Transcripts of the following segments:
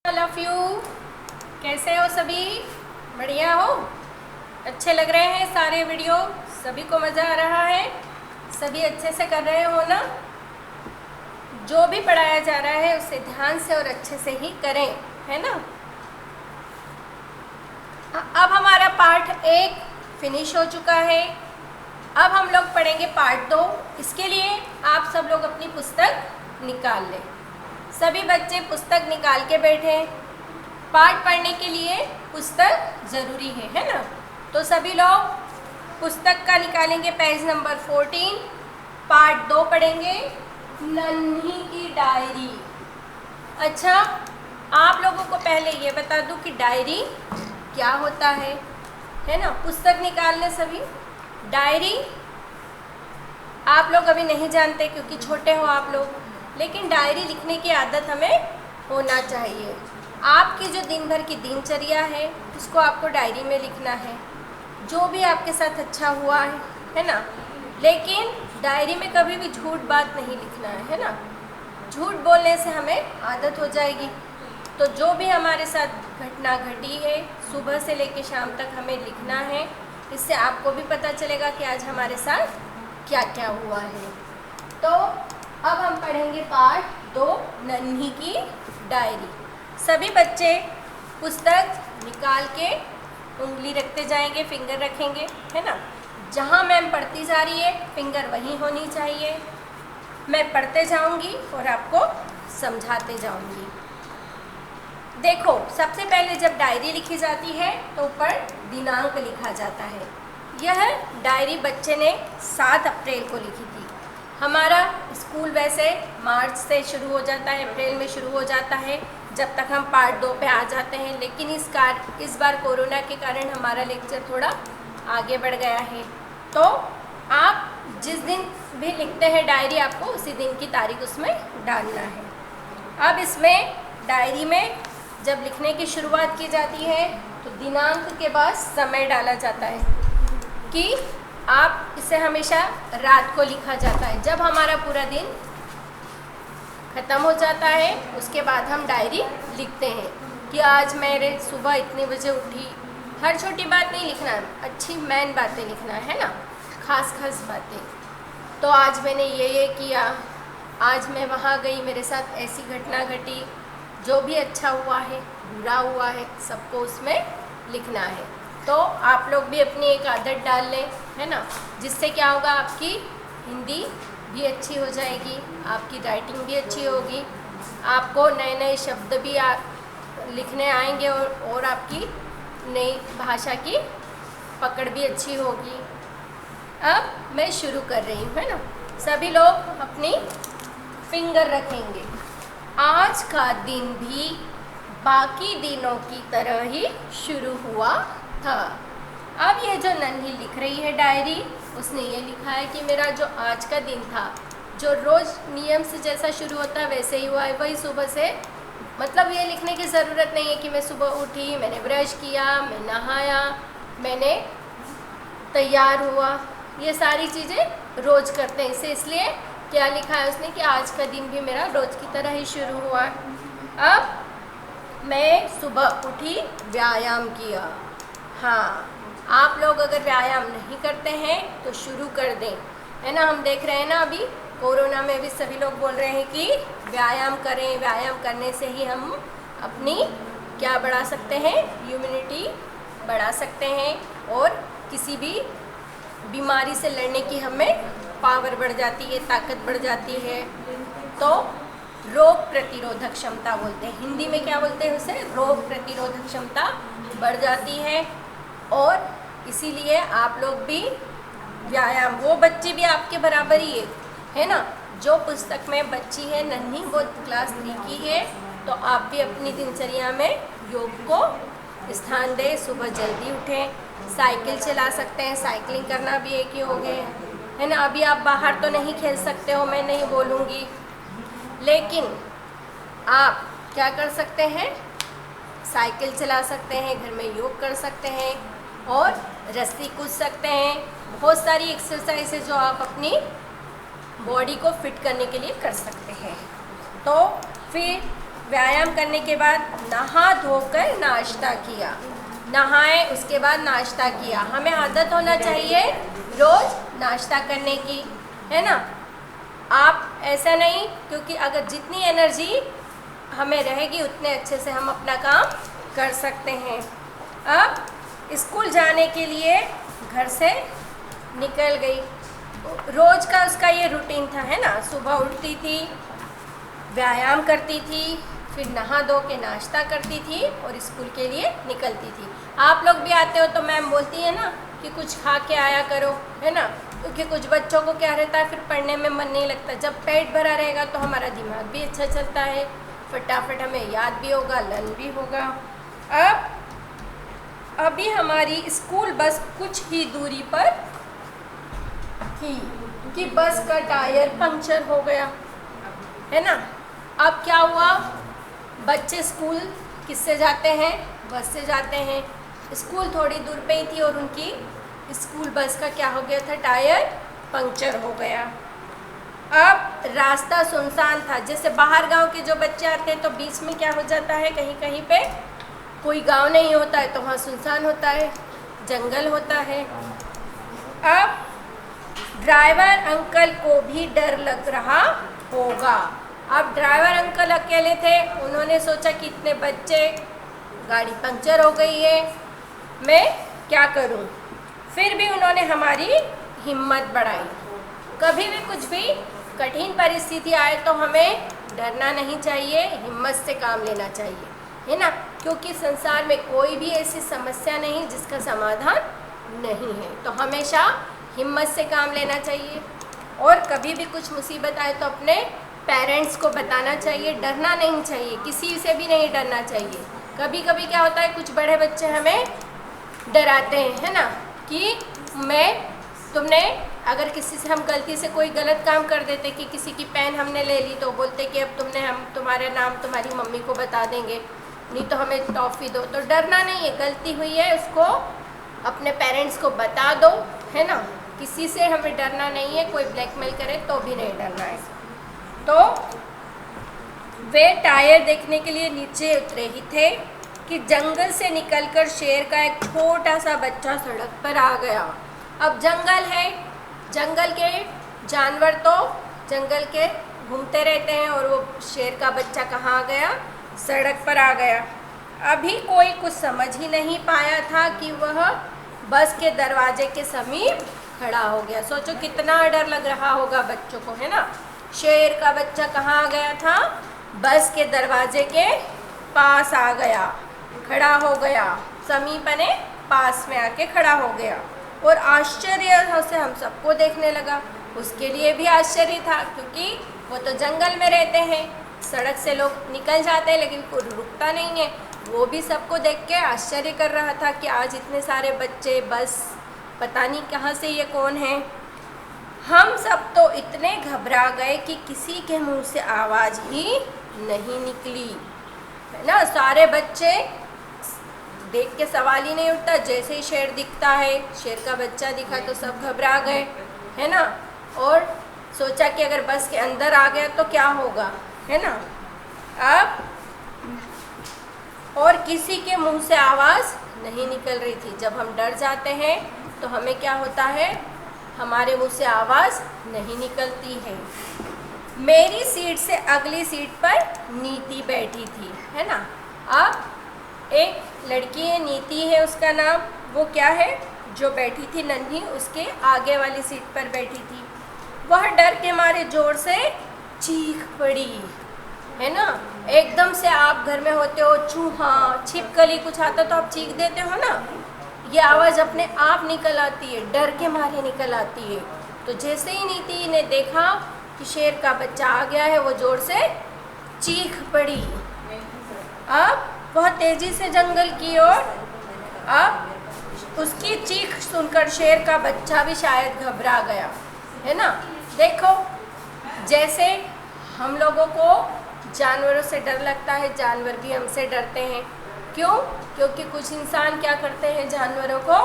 All of you, कैसे हो सभी? बढ़िया हो? अच्छे लग रहे हैं सारे वीडियो? सभी को मज़ा आ रहा है? सभी अच्छे से कर रहे हो ना? जो भी पढ़ाया जा रहा है उसे ध्यान से और अच्छे से ही करें, है ना? अब हमारा पार्ट 1 फिनिश हो चुका है। अब हम लोग पढ़ेंगे पार्ट 2। इसके लिए आप सब लोग अपनी पुस्तक निकाल लें। सभी बच्चे पुस्तक निकाल के बैठे। पाठ पढ़ने के लिए पुस्तक ज़रूरी है ना? तो सभी लोग पुस्तक का निकालेंगे पेज नंबर 14। पार्ट 2 पढ़ेंगे, नन्ही की डायरी। अच्छा, आप लोगों को पहले ये बता दूं कि डायरी क्या होता है ना? पुस्तक निकाल लें सभी। डायरी आप लोग अभी नहीं जानते क्योंकि छोटे हो आप लोग, लेकिन डायरी लिखने की आदत हमें होना चाहिए। आपकी जो दिन भर की दिनचर्या है उसको आपको डायरी में लिखना है, जो भी आपके साथ अच्छा हुआ है ना? लेकिन डायरी में कभी भी झूठ बात नहीं लिखना है ना? झूठ बोलने से हमें आदत हो जाएगी। तो जो भी हमारे साथ घटना घटी है सुबह से लेकर शाम तक हमें लिखना है। इससे आपको भी पता चलेगा कि आज हमारे साथ क्या क्या हुआ है। तो अब हम पढ़ेंगे पार्ट 2, नन्ही की डायरी। सभी बच्चे पुस्तक निकाल के उंगली रखते जाएंगे, फिंगर रखेंगे, है ना? जहाँ मैम पढ़ती जा रही है फिंगर वहीं होनी चाहिए। मैं पढ़ते जाऊंगी और आपको समझाते जाऊंगी। देखो, सबसे पहले जब डायरी लिखी जाती है तो ऊपर दिनांक लिखा जाता है। यह डायरी बच्चे ने 7 अप्रैल को लिखी थी। हमारा स्कूल वैसे मार्च से शुरू हो जाता है, अप्रैल में शुरू हो जाता है, जब तक हम पार्ट 2 पे आ जाते हैं। लेकिन इस बार कोरोना के कारण हमारा लेक्चर थोड़ा आगे बढ़ गया है। तो आप जिस दिन भी लिखते हैं डायरी, आपको उसी दिन की तारीख उसमें डालना है। अब इसमें डायरी में जब लिखने की शुरुआत की जाती है तो दिनांक के बाद समय डाला जाता है कि आप इसे हमेशा रात को लिखा जाता है। जब हमारा पूरा दिन ख़त्म हो जाता है उसके बाद हम डायरी लिखते हैं कि आज मेरे सुबह इतने बजे उठी। हर छोटी बात नहीं लिखना है, अच्छी मेन बातें लिखना है ना, खास बातें। तो आज मैंने ये किया, आज मैं वहाँ गई, मेरे साथ ऐसी घटना घटी। जो भी अच्छा हुआ है, बुरा हुआ है, सबको उसमें लिखना है। तो आप लोग भी अपनी एक आदत डाल लें, है ना? जिससे क्या होगा, आपकी हिंदी भी अच्छी हो जाएगी, आपकी राइटिंग भी अच्छी होगी, आपको नए नए शब्द भी लिखने आएंगे और आपकी नई भाषा की पकड़ भी अच्छी होगी। अब मैं शुरू कर रही हूँ, है ना? सभी लोग अपनी फिंगर रखेंगे। आज का दिन भी बाकी दिनों की तरह ही शुरू हुआ था। अब ये जो नन्ही लिख रही है डायरी, उसने ये लिखा है कि मेरा जो आज का दिन था, जो रोज़ नियम से जैसा शुरू होता है वैसे ही हुआ है। वही सुबह से, मतलब ये लिखने की ज़रूरत नहीं है कि मैं सुबह उठी, मैंने ब्रश किया, मैं नहाया, मैंने तैयार हुआ। ये सारी चीज़ें रोज़ करते हैं। इसे इसलिए क्या लिखा है उसने कि आज का दिन भी मेरा रोज़ की तरह ही शुरू हुआ। अब मैं सुबह उठी, व्यायाम किया। हाँ, आप लोग अगर व्यायाम नहीं करते हैं तो शुरू कर दें, है ना? हम देख रहे हैं ना, अभी कोरोना में भी सभी लोग बोल रहे हैं कि व्यायाम करें। व्यायाम करने से ही हम अपनी क्या बढ़ा सकते हैं, इम्यूनिटी बढ़ा सकते हैं और किसी भी बीमारी से लड़ने की हमें पावर बढ़ जाती है, ताकत बढ़ जाती है। तो रोग प्रतिरोधक क्षमता बोलते हैं, हिंदी में क्या बोलते हैं उसे? रोग प्रतिरोधक क्षमता बढ़ जाती है। और इसीलिए आप लोग भी व्यायाम, वो बच्चे भी आपके बराबर ही है ना? जो पुस्तक में बच्ची है नन्ही, वो क्लास 3 की है। तो आप भी अपनी दिनचर्या में योग को स्थान दें। सुबह जल्दी उठें, साइकिल चला सकते हैं, साइकिलिंग करना भी एक ही हो गए, है ना? अभी आप बाहर तो नहीं खेल सकते हो, मैं नहीं बोलूँगी, लेकिन आप क्या कर सकते हैं? साइकिल चला सकते हैं, घर में योग कर सकते हैं और रस्सी कूद सकते हैं। बहुत सारी एक्सरसाइज है जो आप अपनी बॉडी को फिट करने के लिए कर सकते हैं। तो फिर व्यायाम करने के बाद नहा धोकर नाश्ता किया, नहाए उसके बाद नाश्ता किया। हमें आदत होना चाहिए रोज़ नाश्ता करने की, है ना। आप ऐसा नहीं, क्योंकि अगर जितनी एनर्जी हमें रहेगी उतने अच्छे से हम अपना काम कर सकते हैं। अब स्कूल जाने के लिए घर से निकल गई। रोज़ का उसका ये रूटीन था, है ना। सुबह उठती थी, व्यायाम करती थी, फिर नहा धो के नाश्ता करती थी और स्कूल के लिए निकलती थी। आप लोग भी आते हो तो मैम बोलती है ना कि कुछ खा के आया करो, है ना, क्योंकि कुछ बच्चों को क्या रहता है, फिर पढ़ने में मन नहीं लगता। जब पेट भरा रहेगा तो हमारा दिमाग भी अच्छा चलता है, फटाफट हमें याद भी होगा, लर्न भी होगा। अभी हमारी स्कूल बस कुछ ही दूरी पर थी कि बस का टायर पंक्चर हो गया, है ना। अब क्या हुआ, बच्चे स्कूल किससे जाते हैं, बस से जाते हैं। स्कूल थोड़ी दूर पे ही थी और उनकी स्कूल बस का क्या हो गया था, टायर पंक्चर हो गया। अब रास्ता सुनसान था। जैसे बाहर गांव के जो बच्चे आते हैं तो बीच में क्या हो जाता है, कहीं कहीं पे कोई गांव नहीं होता है तो वहाँ सुनसान होता है, जंगल होता है। अब ड्राइवर अंकल को भी डर लग रहा होगा। अब ड्राइवर अंकल अकेले थे, उन्होंने सोचा कि इतने बच्चे, गाड़ी पंक्चर हो गई है, मैं क्या करूं। फिर भी उन्होंने हमारी हिम्मत बढ़ाई। कभी भी कुछ भी कठिन परिस्थिति आए तो हमें डरना नहीं चाहिए, हिम्मत से काम लेना चाहिए, है ना। क्योंकि संसार में कोई भी ऐसी समस्या नहीं जिसका समाधान नहीं है, तो हमेशा हिम्मत से काम लेना चाहिए। और कभी भी कुछ मुसीबत आए तो अपने पेरेंट्स को बताना चाहिए, डरना नहीं चाहिए, किसी से भी नहीं डरना चाहिए। कभी कभी क्या होता है, कुछ बड़े बच्चे हमें डराते हैं, है ना, कि तुमने अगर किसी से हम गलती से कोई गलत काम कर देते, कि किसी की पेन हमने ले ली तो बोलते कि अब हम तुम्हारे नाम तुम्हारी मम्मी को बता देंगे, नहीं तो हमें टॉफ़ी दो। तो डरना नहीं है, गलती हुई है उसको अपने पेरेंट्स को बता दो, है ना। किसी से हमें डरना नहीं है, कोई ब्लैकमेल करे तो भी नहीं डरना है। तो वे टायर देखने के लिए नीचे उतरे ही थे कि जंगल से निकलकर शेर का एक छोटा सा बच्चा सड़क पर आ गया। अब जंगल है, जंगल के जानवर तो जंगल के घूमते रहते हैं और वो शेर का बच्चा कहाँ आ गया, सड़क पर आ गया। अभी कोई कुछ समझ ही नहीं पाया था कि वह बस के दरवाजे के समीप खड़ा हो गया। सोचो कितना डर लग रहा होगा बच्चों को, है ना। शेर का बच्चा कहाँ आ गया था, बस के दरवाजे के पास आ गया, खड़ा हो गया, समीप ने पास में आके खड़ा हो गया और आश्चर्य से हम सबको देखने लगा। उसके लिए भी आश्चर्य था, क्योंकि वो तो जंगल में रहते हैं, सड़क से लोग निकल जाते हैं लेकिन कोई रुकता नहीं है। वो भी सबको देख के आश्चर्य कर रहा था कि आज इतने सारे बच्चे, बस पता नहीं कहाँ से, ये कौन है। हम सब तो इतने घबरा गए कि किसी के मुंह से आवाज़ ही नहीं निकली, है ना। सारे बच्चे देख के सवाल ही नहीं उठता, जैसे ही शेर दिखता है, शेर का बच्चा दिखा तो सब घबरा गए, है ना। और सोचा कि अगर बस के अंदर आ गया तो क्या होगा, है ना। अब और किसी के मुंह से आवाज़ नहीं निकल रही थी। जब हम डर जाते हैं तो हमें क्या होता है, हमारे मुंह से आवाज़ नहीं निकलती है। मेरी सीट से अगली सीट पर नीति बैठी थी, है ना। अब एक लड़की है, नीति है उसका नाम, वो क्या है, जो बैठी थी नन्ही, उसके आगे वाली सीट पर बैठी थी। वह डर के मारे ज़ोर से चीख पड़ी, है ना। एकदम से आप घर में होते हो, चूहा, छिपकली कुछ आता तो आप चीख देते हो ना, ये आवाज़ अपने आप निकल आती है, डर के मारे निकल आती है। तो जैसे ही नीति ने देखा कि शेर का बच्चा आ गया है, वो ज़ोर से चीख पड़ी। अब वह तेज़ी से जंगल की ओर, अब उसकी चीख सुनकर शेर का बच्चा भी शायद घबरा गया, है ना। देखो, जैसे हम लोगों को जानवरों से डर लगता है, जानवर भी हमसे डरते हैं। क्यों? क्योंकि कुछ इंसान क्या करते हैं, जानवरों को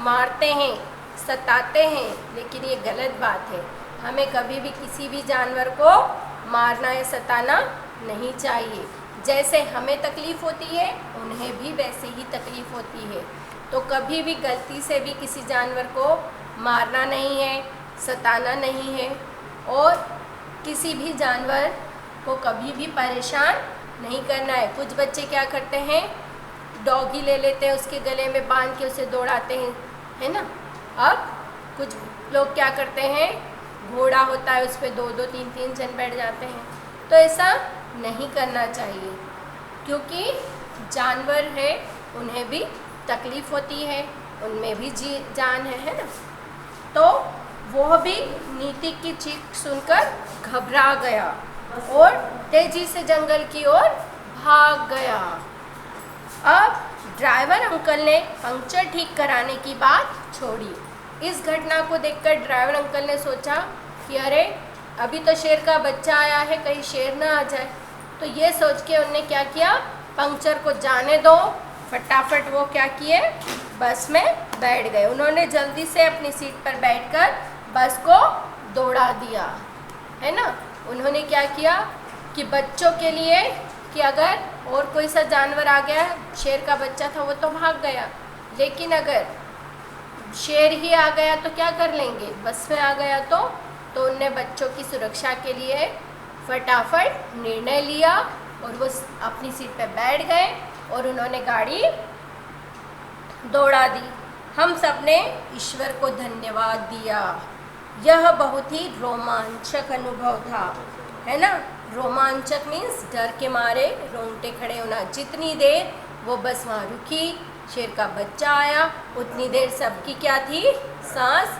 मारते हैं, सताते हैं, लेकिन ये गलत बात है। हमें कभी भी किसी भी जानवर को मारना या सताना नहीं चाहिए। जैसे हमें तकलीफ़ होती है उन्हें भी वैसे ही तकलीफ़ होती है। तो कभी भी गलती से भी किसी जानवर को मारना नहीं है, सताना नहीं है, और किसी भी जानवर को कभी भी परेशान नहीं करना है। कुछ बच्चे क्या करते हैं, डॉगी ले लेते हैं, उसके गले में बांध के उसे दौड़ाते हैं, है ना। अब कुछ लोग क्या करते हैं, घोड़ा होता है उस पर 2-2, 3-3 जन बैठ जाते हैं। तो ऐसा नहीं करना चाहिए, क्योंकि जानवर है उन्हें भी तकलीफ़ होती है, उनमें भी जान है ना। तो वह भी नीति की चीख सुनकर घबरा गया और तेजी से जंगल की ओर भाग गया। अब ड्राइवर अंकल ने पंक्चर ठीक कराने की बात छोड़ी। इस घटना को देखकर ड्राइवर अंकल ने सोचा कि अरे अभी तो शेर का बच्चा आया है, कहीं शेर ना आ जाए। तो ये सोच के उन्होंने क्या किया, पंक्चर को जाने दो, फटाफट वो क्या किए, बस में बैठ गए। उन्होंने जल्दी से अपनी सीट पर बैठकर बस को दौड़ा दिया, है ना। उन्होंने क्या किया कि बच्चों के लिए कि अगर और कोई सा जानवर आ गया, शेर का बच्चा था वो तो भाग गया, लेकिन अगर शेर ही आ गया तो क्या कर लेंगे, बस में आ गया तो उनने बच्चों की सुरक्षा के लिए फटाफट निर्णय लिया और वो अपनी सीट पर बैठ गए और उन्होंने गाड़ी दौड़ा दी। हम सब ने ईश्वर को धन्यवाद दिया। यह बहुत ही रोमांचक अनुभव था, है ना। रोमांचक मीन्स डर के मारे रोंगटे खड़े होना। जितनी देर वो बस वहाँ रुकी, शेर का बच्चा आया, उतनी देर सबकी क्या थी, सांस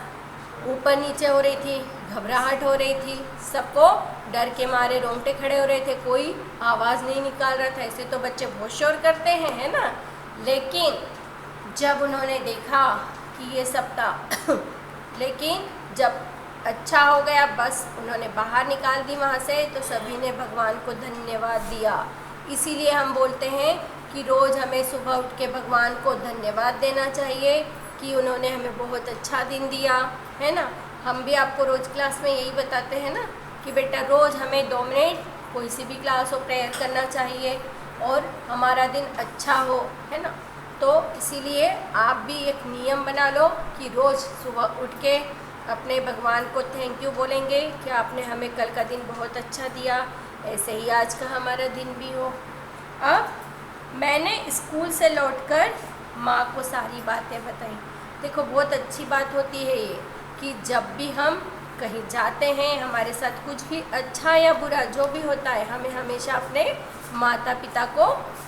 ऊपर नीचे हो रही थी, घबराहट हो रही थी, सबको डर के मारे रोंगटे खड़े हो रहे थे, कोई आवाज़ नहीं निकाल रहा था। ऐसे तो बच्चे बहुत शोर करते हैं, है ना। लेकिन जब उन्होंने देखा कि ये सब था लेकिन जब अच्छा हो गया, बस उन्होंने बाहर निकाल दी वहाँ से, तो सभी ने भगवान को धन्यवाद दिया। इसीलिए हम बोलते हैं कि रोज़ हमें सुबह उठ के भगवान को धन्यवाद देना चाहिए कि उन्होंने हमें बहुत अच्छा दिन दिया, है ना। हम भी आपको रोज़ क्लास में यही बताते हैं ना कि बेटा रोज़ हमें 2 मिनट कोई सी भी क्लास हो प्रेयर करना चाहिए और हमारा दिन अच्छा हो, है ना। तो इसीलिए आप भी एक नियम बना लो कि रोज़ सुबह उठ के अपने भगवान को थैंक यू बोलेंगे कि आपने हमें कल का दिन बहुत अच्छा दिया, ऐसे ही आज का हमारा दिन भी हो। अब मैंने स्कूल से लौटकर माँ को सारी बातें बताई। देखो बहुत अच्छी बात होती है ये कि जब भी हम कहीं जाते हैं, हमारे साथ कुछ भी अच्छा या बुरा जो भी होता है, हमें हमेशा अपने माता पिता को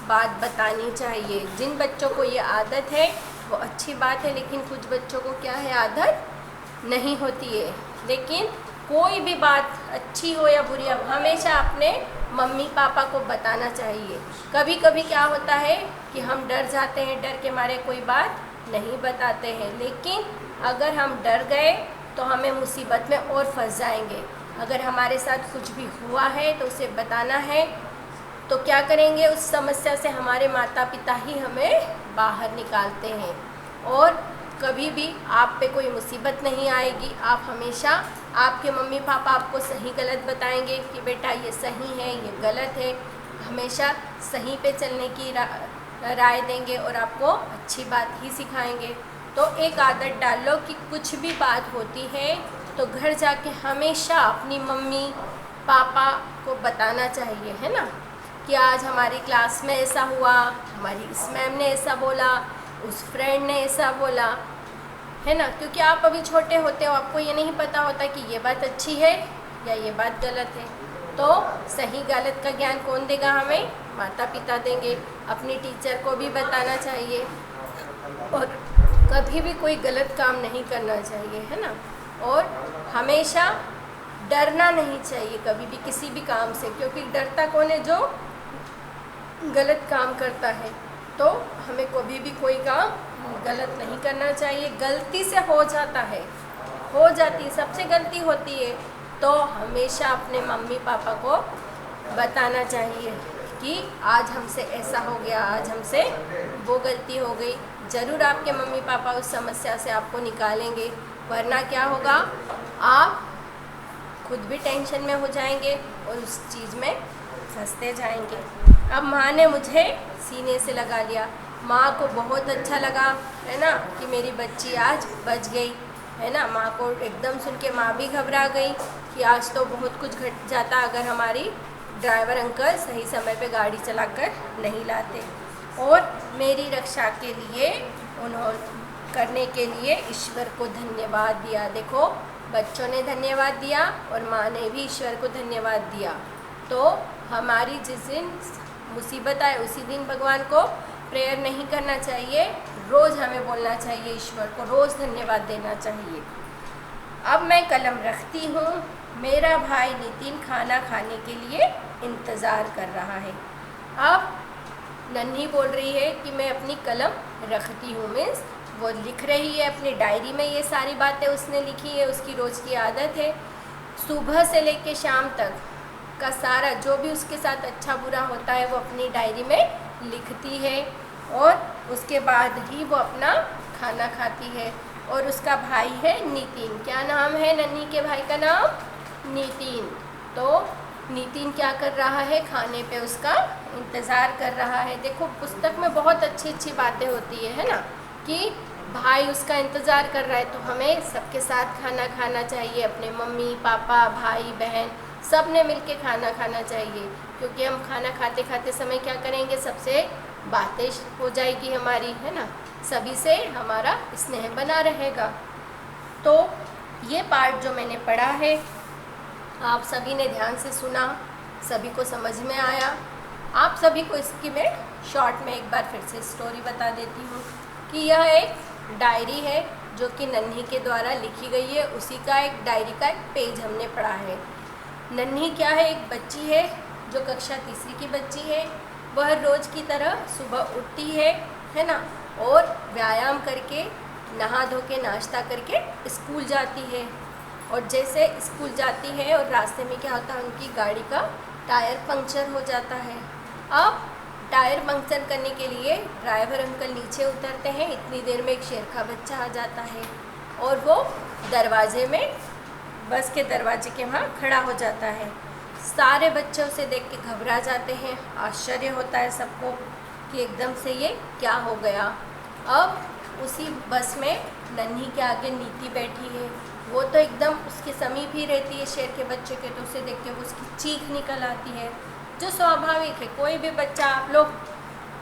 बात बतानी चाहिए। जिन बच्चों को ये आदत है वो अच्छी बात है, लेकिन कुछ बच्चों को क्या है, आदत नहीं होती है। लेकिन कोई भी बात अच्छी हो या बुरी, हमेशा अपने मम्मी पापा को बताना चाहिए। कभी कभी क्या होता है कि हम डर जाते हैं, डर के मारे कोई बात नहीं बताते हैं, लेकिन अगर हम डर गए तो हमें मुसीबत में और फंस जाएंगे। अगर हमारे साथ कुछ भी हुआ है तो उसे बताना है, तो क्या करेंगे, उस समस्या से हमारे माता पिता ही हमें बाहर निकालते हैं और कभी भी आप पे कोई मुसीबत नहीं आएगी। आप हमेशा, आपके मम्मी पापा आपको सही गलत बताएंगे कि बेटा ये सही है, ये गलत है, हमेशा सही पे चलने की राय देंगे और आपको अच्छी बात ही सिखाएंगे। तो एक आदत डाल लो कि कुछ भी बात होती है तो घर जाके हमेशा अपनी मम्मी पापा को बताना चाहिए, है ना, कि आज हमारी क्लास में ऐसा हुआ, हमारी इस मैम ने ऐसा बोला, उस फ्रेंड ने ऐसा बोला, है ना। क्योंकि आप अभी छोटे होते हो, आपको ये नहीं पता होता कि ये बात अच्छी है या ये बात गलत है। तो सही गलत का ज्ञान कौन देगा हमें, माता पिता देंगे। अपनी टीचर को भी बताना चाहिए और कभी भी कोई गलत काम नहीं करना चाहिए, है ना। और हमेशा डरना नहीं चाहिए कभी भी किसी भी काम से, क्योंकि डरता कौन है, जो गलत काम करता है। तो हमें कभी भी कोई काम गलत नहीं करना चाहिए। गलती से हो जाता है, हो जाती है, सबसे गलती होती है, तो हमेशा अपने मम्मी पापा को बताना चाहिए कि आज हमसे ऐसा हो गया, आज हमसे वो गलती हो गई। ज़रूर आपके मम्मी पापा उस समस्या से आपको निकालेंगे, वरना क्या होगा, आप खुद भी टेंशन में हो जाएंगे और उस चीज़ में फंसते जाएंगे। अब माँ ने मुझे सीने से लगा लिया। माँ को बहुत अच्छा लगा, है ना, कि मेरी बच्ची आज बच गई, है ना। माँ को एकदम सुन के माँ भी घबरा गई कि आज तो बहुत कुछ घट जाता अगर हमारी ड्राइवर अंकल सही समय पे गाड़ी चलाकर नहीं लाते। और मेरी रक्षा के लिए उन्होंने करने के लिए ईश्वर को धन्यवाद दिया। देखो, बच्चों ने धन्यवाद दिया और माँ ने भी ईश्वर को धन्यवाद दिया। तो हमारी जिस दिन मुसीबत आए उसी दिन भगवान को प्रेयर नहीं करना चाहिए, रोज़ हमें बोलना चाहिए ईश्वर को, रोज़ धन्यवाद देना चाहिए। अब मैं कलम रखती हूँ। मेरा भाई नितिन खाना खाने के लिए इंतज़ार कर रहा है। अब नन्ही बोल रही है कि मैं अपनी कलम रखती हूँ, मीन्स वो लिख रही है अपनी डायरी में। ये सारी बातें उसने लिखी है, उसकी रोज़ की आदत है। सुबह से लेकर शाम तक का सारा जो भी उसके साथ अच्छा बुरा होता है वो अपनी डायरी में लिखती है और उसके बाद ही वो अपना खाना खाती है। और उसका भाई है नितिन। क्या नाम है नन्ही के भाई का नाम? नितिन। तो नितिन क्या कर रहा है? खाने पे उसका इंतज़ार कर रहा है। देखो, पुस्तक में बहुत अच्छी अच्छी बातें होती है ना, कि भाई उसका इंतज़ार कर रहा है तो हमें सबके साथ खाना खाना चाहिए, अपने मम्मी पापा भाई बहन सब ने मिल के खाना खाना चाहिए। क्योंकि हम खाना खाते खाते समय क्या करेंगे, सबसे बातें हो जाएगी हमारी, है ना, सभी से हमारा स्नेह बना रहेगा। तो ये पार्ट जो मैंने पढ़ा है आप सभी ने ध्यान से सुना, सभी को समझ में आया। आप सभी को इसकी मैं शॉर्ट में एक बार फिर से स्टोरी बता देती हूँ कि यह एक डायरी है जो कि नन्ही के द्वारा लिखी गई है। उसी का एक डायरी का एक पेज हमने पढ़ा है। नन्ही क्या है? एक बच्ची है जो कक्षा तीसरी की बच्ची है। वह रोज़ की तरह सुबह उठती है ना, और व्यायाम करके नहा धो के नाश्ता करके स्कूल जाती है। और जैसे स्कूल जाती है और रास्ते में क्या होता है, उनकी गाड़ी का टायर पंक्चर हो जाता है। अब टायर पंक्चर करने के लिए ड्राइवर अंकल नीचे उतरते हैं। इतनी देर में एक शेर का बच्चा आ जाता है और वो दरवाजे में, बस के दरवाजे के वहाँ खड़ा हो जाता है। सारे बच्चे उसे देख के घबरा जाते हैं। आश्चर्य होता है सबको कि एकदम से ये क्या हो गया। अब उसी बस में नन्ही के आगे नीति बैठी है। वो तो एकदम उसके समीप ही रहती है शेर के बच्चे के, तो उसे देख के उसकी चीख निकल आती है, जो स्वाभाविक है। कोई भी बच्चा, आप लोग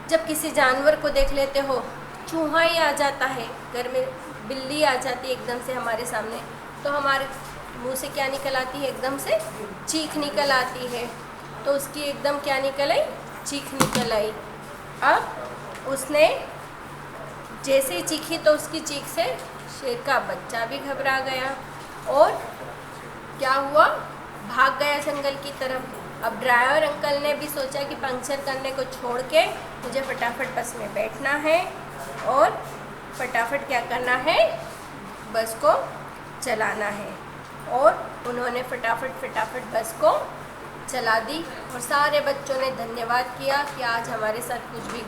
जब किसी जानवर को देख लेते हो, चूहा ही आ जाता है, घर में बिल्ली आ जाती है एकदम से हमारे सामने, तो हमारे मुंह से क्या निकल आती है? एकदम से चीख निकल आती है। तो उसकी एकदम क्या निकल आई? चीख निकल आई। अब उसने जैसे ही चीखी तो उसकी चीख से शेर का बच्चा भी घबरा गया और क्या हुआ? भाग गया जंगल की तरफ। अब ड्राइवर अंकल ने भी सोचा कि पंक्चर करने को छोड़ के मुझे फटाफट बस में बैठना है और फटाफट क्या करना है? बस को चलाना है। और उन्होंने फटाफट बस को चला दी और सारे बच्चों ने धन्यवाद किया कि आज हमारे साथ कुछ भी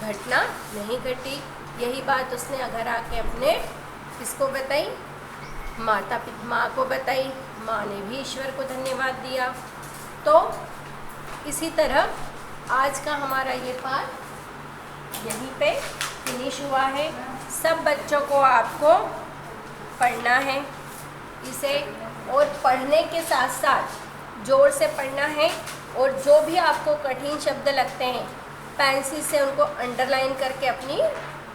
घटना नहीं घटी। यही बात उसने घर आके अपने किसको बताई? माँ को बताई। माँ ने भी ईश्वर को धन्यवाद दिया। तो इसी तरह आज का हमारा ये पाठ यहीं पे फिनिश हुआ है। सब बच्चों को आपको पढ़ना है इसे, और पढ़ने के साथ साथ जोर से पढ़ना है। और जो भी आपको कठिन शब्द लगते हैं, पेंसिल से उनको अंडरलाइन करके अपनी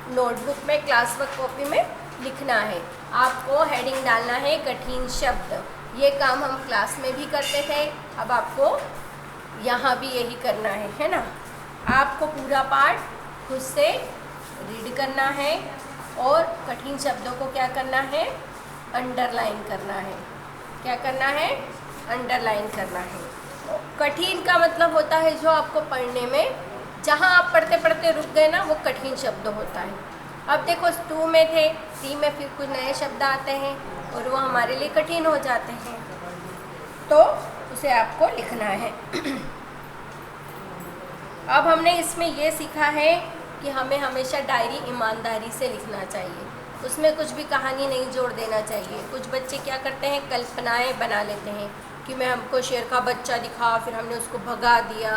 नोटबुक में, क्लास वर्क कॉपी में लिखना है। आपको हेडिंग डालना है कठिन शब्द। ये काम हम क्लास में भी करते थे, अब आपको यहाँ भी यही करना है ना। आपको पूरा पाठ खुद से रीड करना है और कठिन शब्दों को क्या करना है? अंडरलाइन करना है। क्या करना है? अंडरलाइन करना है। कठिन का मतलब होता है जो आपको पढ़ने में, जहाँ आप पढ़ते पढ़ते रुक गए ना, वो कठिन शब्द होता है। अब देखो 2 में थे, 3 में फिर कुछ नए शब्द आते हैं और वो हमारे लिए कठिन हो जाते हैं, तो उसे आपको लिखना है। अब हमने इसमें ये सीखा है कि हमें हमेशा डायरी ईमानदारी से लिखना चाहिए। उसमें कुछ भी कहानी नहीं जोड़ देना चाहिए। कुछ बच्चे क्या करते हैं? कल्पनाएं बना लेते हैं कि मैं हमको शेर का बच्चा दिखा, फिर हमने उसको भगा दिया,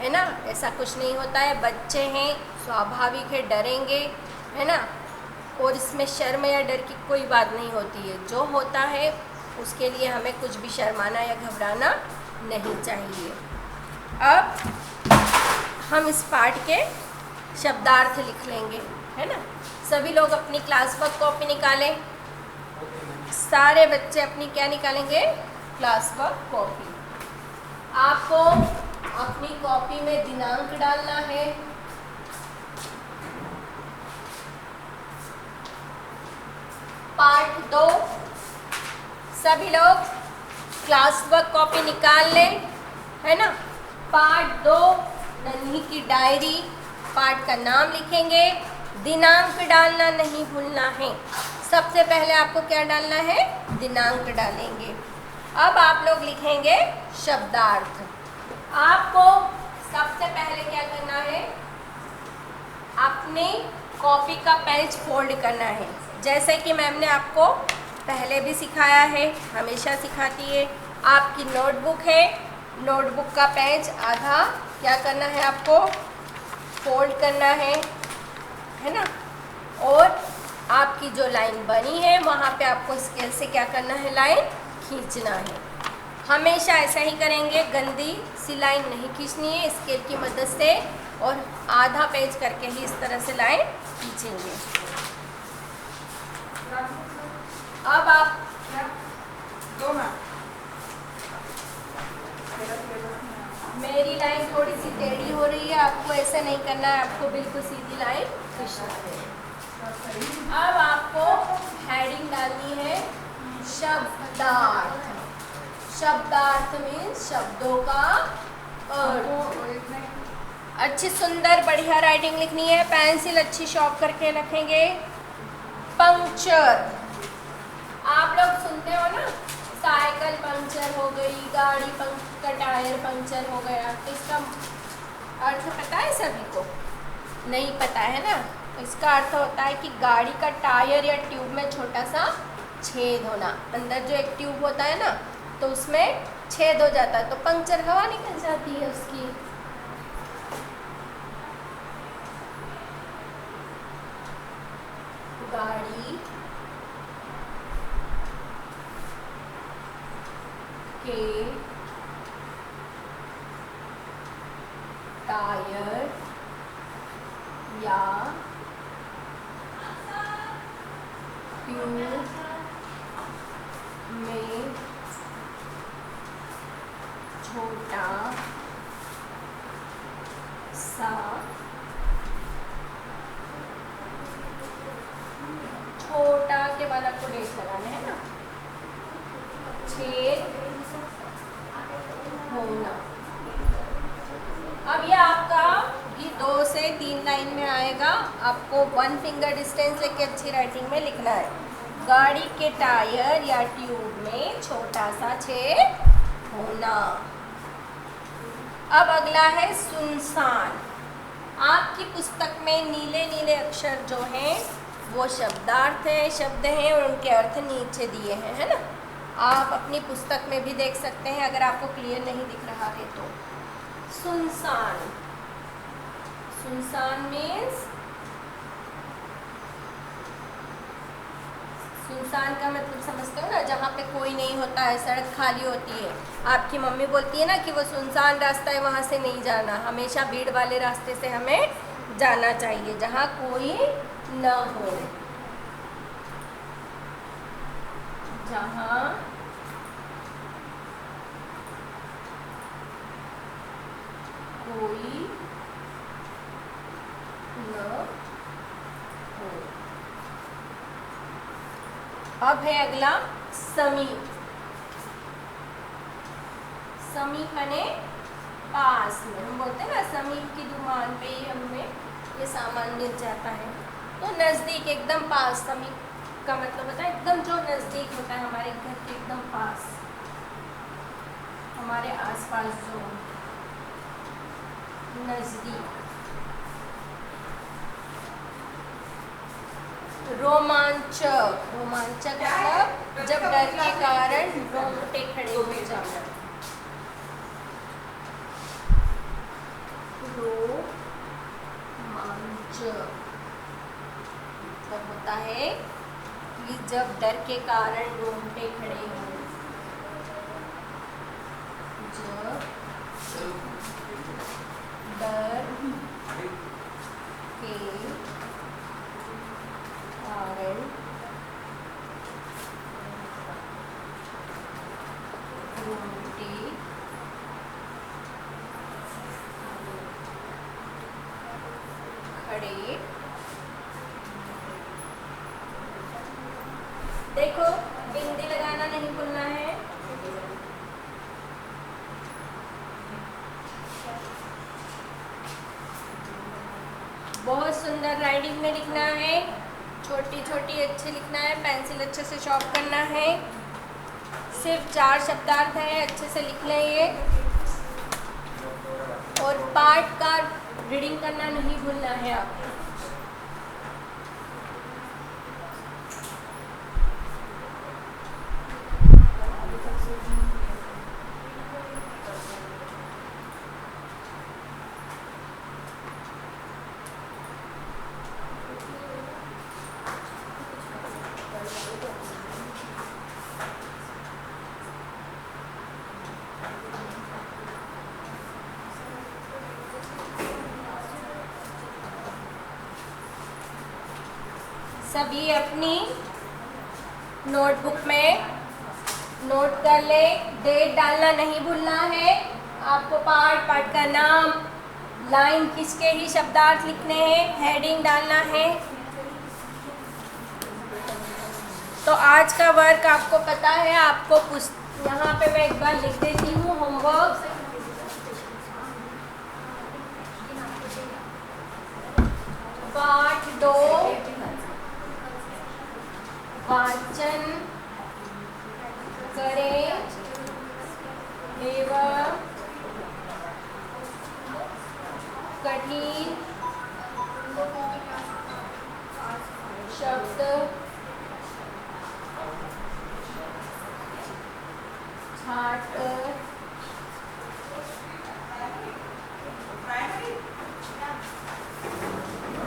है ना। ऐसा कुछ नहीं होता है, बच्चे हैं, स्वाभाविक है, डरेंगे, है ना। और इसमें शर्म या डर की कोई बात नहीं होती है। जो होता है उसके लिए हमें कुछ भी शर्माना या घबराना नहीं चाहिए। अब हम इस पाठ के शब्दार्थ लिख लेंगे, है ना। सभी लोग अपनी क्लास वर्क कॉपी निकालें। सारे बच्चे अपनी क्या निकालेंगे? Class work copy. आपको अपनी कॉपी में दिनांक डालना है। पार्ट 2 सभी लोग क्लास वर्क कॉपी निकाल लें, है ना। पार्ट 2 नन्ही की डायरी। पाठ का नाम लिखेंगे, दिनांक डालना नहीं भूलना है। सबसे पहले आपको क्या डालना है? दिनांक डालेंगे। अब आप लोग लिखेंगे शब्दार्थ। आपको सबसे पहले क्या करना है? अपनी कॉपी का पेज फोल्ड करना है, जैसे कि मैम ने आपको पहले भी सिखाया है, हमेशा सिखाती है। आपकी नोटबुक है, नोटबुक का पेज आधा क्या करना है? आपको फोल्ड करना है ना। और आपकी जो लाइन बनी है वहाँ पे आपको स्केल से क्या करना है? लाइन खींचना है। हमेशा ऐसा ही करेंगे, गंदी सी लाइन नहीं खींचनी है स्केल की मदद से, और आधा पेज करके ही इस तरह से लाइन खींचेंगे। अब आप मेरी लाइन थोड़ी सी टेढ़ी हो रही है, आपको ऐसे नहीं करना है, आपको बिल्कुल सीधी लाइन खींचना है। अब आपको हेडिंग डालनी है शब्दार्थ। शब्दार्थ मीन्स शब्दों का अर्थ। अच्छी सुंदर बढ़िया राइटिंग लिखनी है, पेंसिल अच्छी शॉर्प करके रखेंगे। पंक्चर, आप लोग सुनते हो ना, साइकिल पंक्चर हो गई, गाड़ी का टायर पंक्चर हो गया, तो इसका अर्थ पता है सभी को? नहीं पता है ना। तो इसका अर्थ होता है कि गाड़ी का टायर या ट्यूब में छोटा सा छेद होना। अंदर जो एक ट्यूब होता है ना, तो उसमें छेद हो जाता है, तो पंक्चर हवा निकल जाती है उसकी। गाड़ी के टायर या ट्यूब में छोटा सा छोटा के बाद आपको डेट लगाना है ना, छेद होना। अब ये आपका ये 2 से 3 लाइन में आएगा। आपको 1 फिंगर डिस्टेंस लेके अच्छी राइटिंग में लिखना है। गाड़ी के टायर या ट्यूब में छोटा सा छेद होना। अब अगला है सुनसान। आपकी पुस्तक में नीले नीले अक्षर जो हैं वो शब्दार्थ है, शब्द हैं, और उनके अर्थ नीचे दिए हैं, है ना। आप अपनी पुस्तक में भी देख सकते हैं अगर आपको क्लियर नहीं दिख रहा है तो। सुनसान, सुनसान मीन्स, सुनसान का मतलब समझते हो ना, जहाँ पे कोई नहीं होता है, सड़क खाली होती है। आपकी मम्मी बोलती है ना कि वो सुनसान रास्ता है, वहाँ से नहीं जाना, हमेशा भीड़ वाले रास्ते से हमें जाना चाहिए जहाँ कोई न हो। जहाँ कोई न हो। अब है अगला समीप। समीप माने पास में, हम बोलते हैं ना समीप की दुकान पे ही हमें ये सामान मिल जाता है, तो नज़दीक, एकदम पास। समीप का मतलब होता है एकदम जो नज़दीक होता है, हमारे घर के एकदम पास, हमारे आसपास जो नज़दीक। रोमांचक, रोमांचक मतलब जब डर के कारण रोंगटे खड़े हो जाना। रोमांच मतलब होता है कि जब डर के कारण रोंगटे खड़े हों, जब डर के कारण रोंगटे खड़े। देखो बिंदी लगाना नहीं भूलना है। बहुत सुंदर राइटिंग में लिखना है, छोटी छोटी अच्छे लिखना है, पेंसिल अच्छे से शॉर्प करना है। सिर्फ 4 शब्दार्थ है, अच्छे से लिख लें ये। और पार्ट का रीडिंग करना नहीं भूलना है आपको। सभी अपनी नोटबुक में नोट कर ले। डेट डालना नहीं भूलना है आपको। पार्ट पार्ट का नाम, लाइन किसके ही शब्दार्थ लिखने हैं, हेडिंग डालना है। तो आज का वर्क आपको पता है, आपको यहाँ पे मैं एक बार लिख देती हूँ होमवर्क। पार्ट 2 वाचन करें एवं कठिन शब्द छाट कर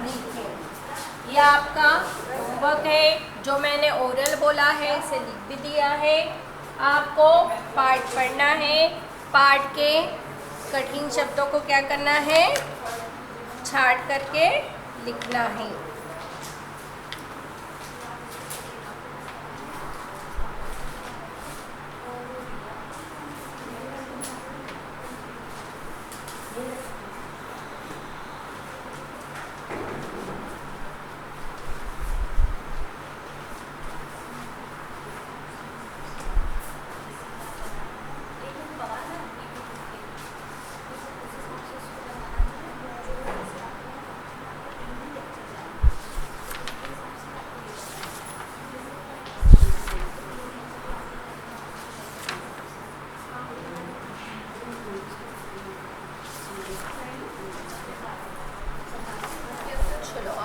लिखें। यह आपका होमवर्क है। जो मैंने ओरल बोला है इसे लिख भी दिया है। आपको पार्ट पढ़ना है, पार्ट के कठिन शब्दों को क्या करना है, छाट करके लिखना है।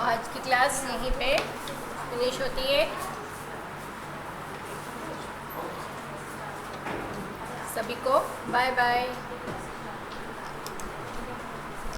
आज की क्लास यहीं पे फिनिश होती है। सभी को बाय बाय।